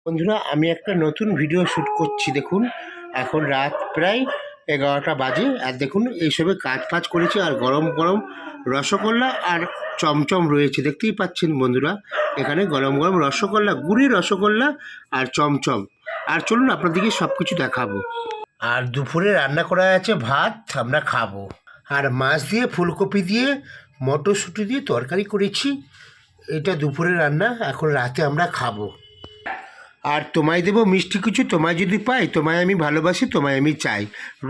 বন্ধুরা, আমি একটা নতুন ভিডিও শ্যুট করছি। দেখুন, এখন রাত প্রায় 11টা বাজে। আর দেখুন, এইসবে কাজ ফাজ করেছি। আর গরম গরম রসগোল্লা আর চমচম রয়েছে, দেখতেই পাচ্ছেন বন্ধুরা। এখানে গরম গরম রসগোল্লা, গুড়ি রসগোল্লা আর চমচম। আর চলুন আপনাদেরকে সব কিছু দেখাবো। আর দুপুরে রান্না করা আছে ভাত, আমরা খাবো। আর মাছ দিয়ে, ফুলকপি দিয়ে, মটরশুঁটি দিয়ে তরকারি করেছি। এটা দুপুরে রান্না, এখন রাতে আমরা খাবো। আর তোমায় দেবো মিষ্টি কিছু, তোমায় যদি পাই। তোমায় আমি ভালোবাসি, তোমায় আমি চাই।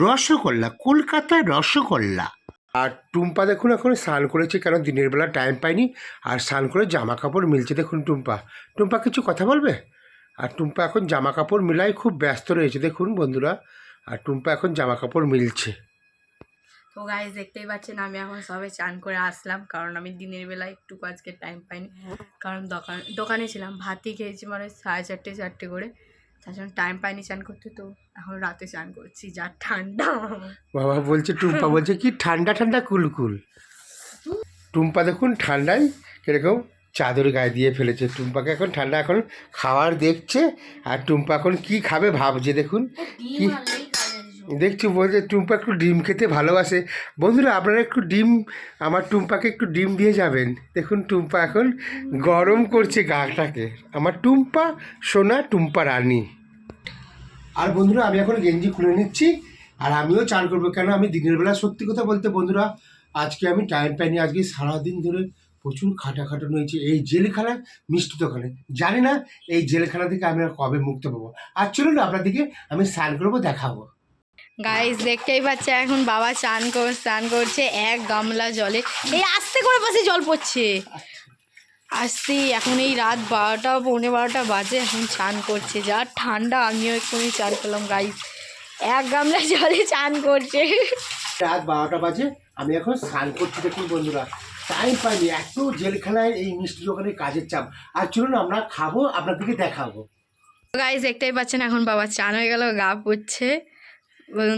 রসগোল্লা, কলকাতায় রসগোল্লা। আর টুম্পা দেখুন এখন স্নান করেছে, কেন দিনের বেলা টাইম পাইনি। আর স্নান করে জামা কাপড় মিলছে। দেখুন টুম্পা, টুম্পা কিছু কথা বলবে? আর টুম্পা এখন জামা কাপড় মিলাই খুব ব্যস্ত রয়েছে, দেখুন বন্ধুরা। আর টুম্পা এখন জামা কাপড় মিলছে। তো গাইজ দেখতেই পাচ্ছেন, আমি এখন সবে চান করে আসলাম, কারণ আমি দিনের বেলা একটু আজকে টাইম পাইনি। কারণ দোকানে ছিলাম, ভাতই খেয়েছি মানে 4:30 করে। তার জন্য টাইম পাইনি চান করতে। তো এখন রাতে চান করছি, যা ঠান্ডা। বাবা বলছে, টুম্পা বলছে কি ঠান্ডা ঠান্ডা কুলকুল। টুম্পা দেখুন ঠান্ডায় কীরকম চাদর গায়ে দিয়ে ফেলেছে। টুম্পাকে এখন ঠান্ডা, এখন খাওয়ার দেখছে। আর টুম্পা এখন কি খাবে ভাবছে। দেখুন কি দেখছি, বলছে টুম্পা একটু ডিম খেতে ভালোবাসে। বন্ধুরা, আপনারা একটু ডিম, আমার টুম্পাকে একটু ডিম দিয়ে যাবেন। দেখুন টুম্পা এখন গরম করছে গাটাকে। আমার টুম্পা সোনা, টুম্পা রানী। আর বন্ধুরা, আমি এখন গেঞ্জি খুলে নিচ্ছি। আর আমিও চান করবো, কেন আমি দিনের বেলা সত্যি কথা বলতে বন্ধুরা, আজকে আমি টাইম পাইনি। আজকে সারাদিন ধরে প্রচুর খাটাখাটানো হয়েছে এই জেলখানায়, মিষ্টি দোকানে। জানি না এই জেলখানা থেকে আমি আর কবে মুক্ত পাবো। আর চলুন আপনাদেরকে আমি স্নান করবো, দেখাবো। গাইজ দেখতেই পাচ্ছে, এখন বাবা স্নান করছে এক গামলা জলে। এই আস্তে করে পাশে জল পড়ছে আসতে। এখন এই রাত 12টা, 12:15 বাজে, এখন চান করছে। যা ঠান্ডা, আমিও এক্ষুনি চান করলাম। গাইজ এক গামলা জলে চান করছে। রাত 12টা বাজে, আমি এখন স্নান করছি। দেখুন বন্ধুরা, টাইম পাইনি, এত জেলখানায় এই মিষ্টি দোকানে কাজের চাপ। আর চলুন আমরা খাবো, আপনাদেরকে দেখাবো। গাইজ দেখতেই পাচ্ছেন, এখন বাবা চান হয়ে গেল, গা পড়ছে।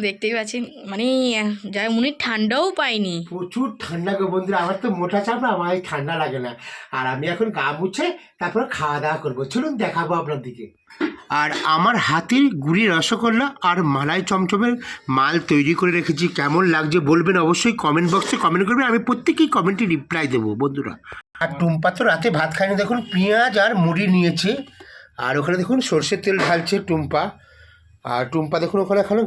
দেখতেই পাচ্ছেন, মানে যাই উনি ঠান্ডাও পাইনি। প্রচুর ঠান্ডা গো বন্ধুরা, আমার তো মোটা চাপ না, আমার ঠান্ডা লাগে না। আর আমি এখন গা মুছে তারপরে খাওয়া দাওয়া করবো। চলুন দেখাবো আপনাদেরকে। আর আমার হাতের গুড়ি রসগোল্লা আর মালাই চমচমের মাল তৈরি করে রেখেছি। কেমন লাগছে বলবেন অবশ্যই, কমেন্ট বক্সে কমেন্ট করবেন। আমি প্রত্যেকেই কমেন্টে রিপ্লাই দেবো বন্ধুরা। আর টুম্পা তো রাতে ভাত খায়নি। দেখুন পেঁয়াজ আর মুড়ি নিয়েছে। আর ওখানে দেখুন সর্ষের তেল ঢালছে টুম্পা। আর টুম্পা দেখুন ওখানে এখন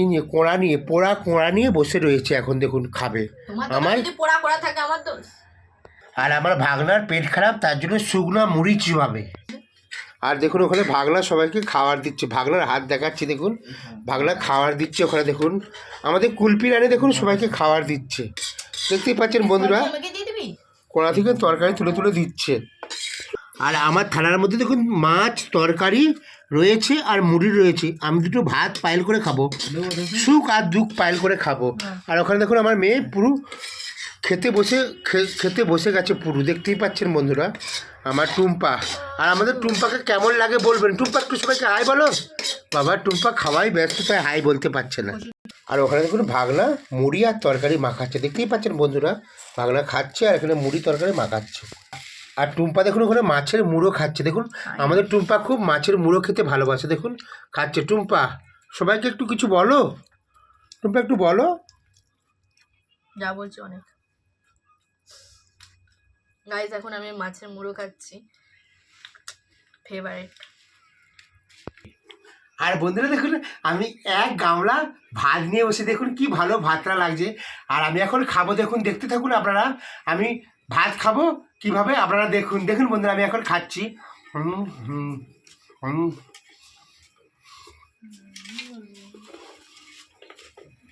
নিয়ে কোড়া নিয়ে, পোড়া কোড়া নিয়ে বসে রয়েছে। এখন দেখুন খাবে। আমার পোড়া করা থাকে আমার তো। আর আমার ভাগনার পেট খারাপ, তার জন্য শুকনো মুড়ি চিবাবে। আর দেখুন ওখানে ভাগনা সবাইকে খাবার দিচ্ছে। ভাগনার হাত দেখাচ্ছে, দেখুন ভাগনা খাবার দিচ্ছে ওখানে। দেখুন আমাদের কুলপি রানী দেখুন সবাইকে খাবার দিচ্ছে, দেখতেই পাচ্ছেন বন্ধুরা। কোড়া থেকে তরকারি তুলে তুলে দিচ্ছে। আর আমার থালার মধ্যে দেখুন মাছ তরকারি রয়েছে আর মুড়ি রয়েছে। আমি দুটো ভাত পাইল করে খাবো, সুখ আর দুঃখ পাইল করে খাবো। আর ওখানে দেখুন আমার মেয়ে পুরো খেতে বসে গেছে পুরো, দেখতেই পাচ্ছেন বন্ধুরা। আমার টুম্পা, আর আমাদের টুম্পাকে কেমন লাগে বলবেন। টুম্পা একটু সবাইকে হাই বলো। বাবা টুম্পা খাওয়াই ব্যস্ত, তাই হাই বলতে পারছে না। আর ওখানে দেখুন ভাগনা মুড়ি আর তরকারি মাখাচ্ছে, দেখতেই পাচ্ছেন বন্ধুরা। ভাগনা খাচ্ছে আর এখানে মুড়ি তরকারি মাখাচ্ছে। আর টুম্পা দেখুন ওখানে মাছের মুড়ো খাচ্ছে। দেখুন আমাদের টুম্পা খুব মাছের মুড়ো খেতে ভালোবাসে। দেখুন খাচ্ছে টুম্পা। সবাইকে একটু কিছু বলো টুম্পা, একটু বলো। যা বলছি অনেক। গাইজ এখন আমি মাছের মুড়ো খাচ্ছি, ফেভারিট। আর বন্ধুরা দেখুন, আমি এক গামলা ভাত নিয়ে বসে, দেখুন কি ভালো ভাতটা লাগছে। আর আমি এখন খাবো, দেখুন দেখতে থাকুন আপনারা। আমি ভাত খাবো কিভাবে আপনারা দেখুন। দেখুন বন্ধুরা, আমি এখন খাচ্ছি। হুম হুম হুম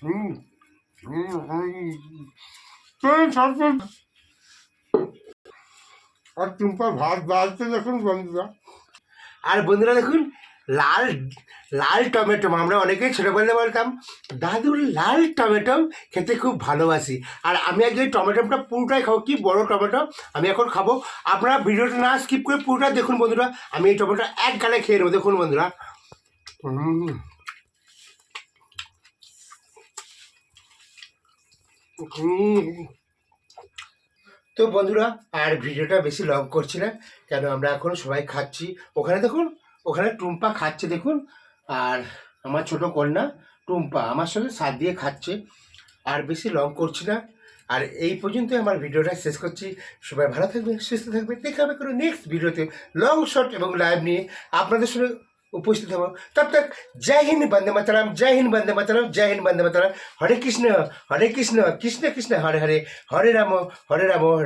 হুম আর টুম্পা ভাত বাড়তে দেখুন বন্ধুরা। আর বন্ধুরা দেখুন লাল লাল টমেটো, আমরা অনেকেই ছোটোবেলায় বলতাম দাদু লাল টমেটো খেতে খুব ভালোবাসি। আর আমি আজকে টমেটোটা পুরোটাই খাবো, কি বড় টমেটো। আমি এখন খাবো, আপনারা ভিডিওটা না স্কিপ করে পুরোটা দেখুন বন্ধুরা। আমি এই টমেটো এক গালে খেয়ে নেবো, দেখুন বন্ধুরা। তো বন্ধুরা, আর ভিডিওটা বেশি লং করছি না, কেন আমরা এখন সবাই খাচ্ছি। ওখানে দেখুন ওখানে টুম্পা খাচ্ছে দেখুন, আর আমার ছোট কন্যা টুম্পা আমার সঙ্গে সাথ দিয়ে খাচ্ছে। আর বেশি লং করছি না, আর এই পর্যন্তই আমার ভিডিওটা শেষ করছি। সবাই ভালো থাকবে, সুস্থ থাকবে, দেখা হবে কোনো নেক্সট ভিডিওতে লং শর্ট এবং লাইভ নিয়ে আপনাদের সঙ্গে উপস্থিত হব। তব তক জয় হিন্দ, বন্দে মাতরম, জয় হিন্দ, বন্দে মাতরম, জয় হিন্দ, বন্দে মাতরম। হরে কৃষ্ণ, কৃষ্ণ কৃষ্ণ হরে হরে, হরে রাম,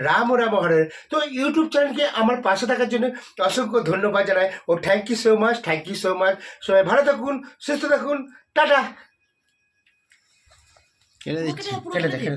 রাম রাম হরে হরে। তো ইউটিউব চ্যানেলকে আমার পাশে থাকার জন্য অসংখ্য ধন্যবাদ জানাই ও thank you so much, thank you so much. সবাই ভালো থাকুন, সুস্থ থাকুন, টাটা। কেটে দিচ্ছি। কেটে দেখেন।